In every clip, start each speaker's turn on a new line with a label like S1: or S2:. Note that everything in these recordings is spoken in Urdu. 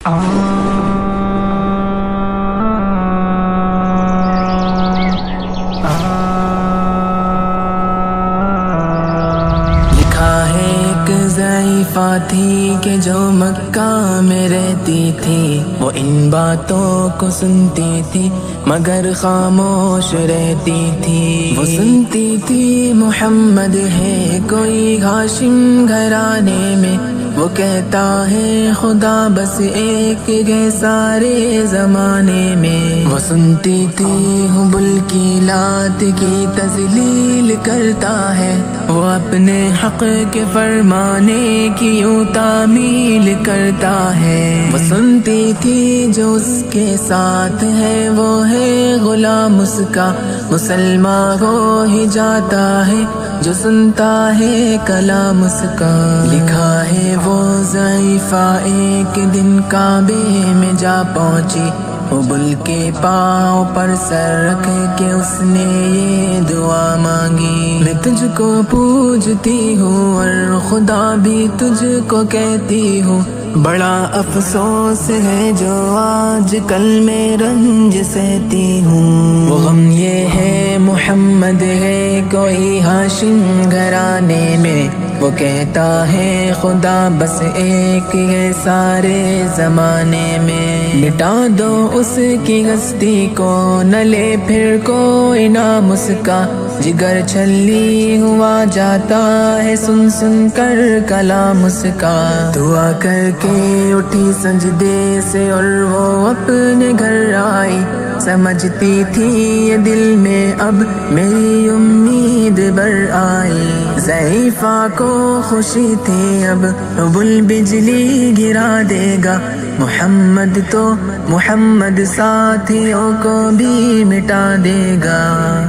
S1: لکھا ہے ایک ضعیفہ تھی کہ جو مکہ میں رہتی تھی، وہ ان باتوں کو سنتی تھی مگر خاموش رہتی تھی۔ وہ سنتی تھی محمد ہے کوئی ہاشم گھرانے میں، وہ کہتا ہے خدا بس ایک ہے سارے زمانے میں۔ وہ سنتی تھی حبل کی لات کی تذلیل کرتا ہے، وہ اپنے حق کے فرمانے کی یوں تعمیل کرتا ہے۔ وہ سنتی تھی جو اس کے ساتھ ہے وہ ہے غلام اس کا، مسلمان ہو ہی جاتا ہے جو سنتا ہے کلام اس کا۔ لکھا ہے وہ ضعیفہ ایک دن کعبے میں جا پہنچی، حبل کے پاؤں پر سر رکھ کے اس نے یہ دعا مانگی، میں تجھ کو پوجتی ہوں اور خدا بھی تجھ کو کہتی ہوں، بڑا افسوس ہے جو آج کل میں رنج سہتی ہوں۔ وہ غم یہ ہے محمد ہے کوئی ہاشم گھرانے میں، وہ کہتا ہے خدا بس ایک ہے سارے زمانے میں۔ مٹا دو اس کی ہستی کو نہ لے پھر کوئی نام اس کا، جگر چھلی ہوا جاتا ہے سن سن کر کلام اس کا۔ دعا کر کے اٹھی سجدے سے اور وہ اپنے گھر آئی، سمجھتی تھی یہ دل میں اب میری امید بر آئی۔ ضعیفہ کو خوشی تھی اب حبل بجلی گرا دے گا، محمد تو محمد ساتھیوں کو بھی مٹا دے گا۔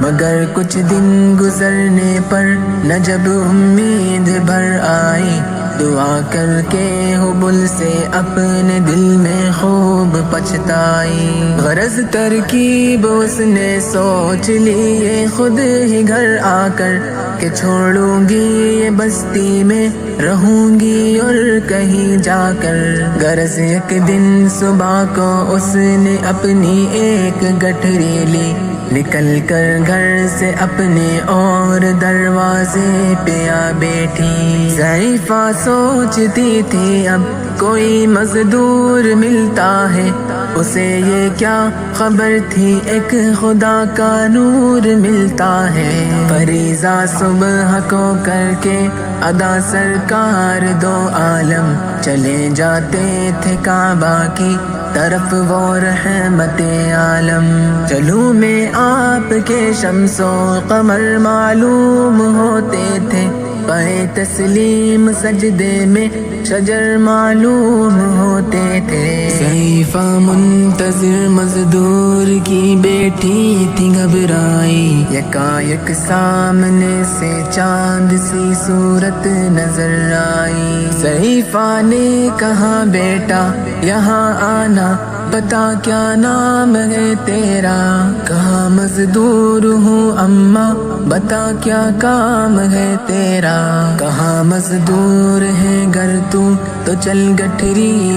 S1: مگر کچھ دن گزرنے پر نہ جب امید بھر آئی، دعا کر کے حبل سے اپنے دل میں خوب پچھتائی۔ غرض ترکیب اس نے سوچ لی یہ خود ہی گھر آ کر کہ چھوڑوں گی یہ بستی میں رہوں گی اور کہیں جا کر۔ غرض ایک دن صبح کو اس نے اپنی ایک گٹھری لی، نکل کر گھر سے اپنے اور دروازے پہ آ بیٹھی۔ ضعیفہ سوچتی تھی اب کوئی مزدور ملتا ہے، اسے یہ کیا خبر تھی ایک خدا کا نور ملتا ہے۔ فریضہ صبح کو کر کے ادا سرکار دو عالم چلے جاتے تھے کعبہ کی طرف وہ رحمت عالم۔ چلوں میں آپ کے شمس و قمر معلوم ہوتے تھے، پائے تسلیم سجدے میں شجر معلوم ہوتے تھے۔ ضعیفہ منتظر مزدور کی بیٹی تھی گھبرائی، یکایک سامنے سے چاند سی صورت نظر آئی۔ ضعیفہ نے کہا بیٹا یہاں آنا، بتا کیا نام ہے تیرا؟ کہا مزدور ہوں اماں، بتا کیا کام ہے تیرا؟ کہا مزدور ہے گر تو چل گٹھری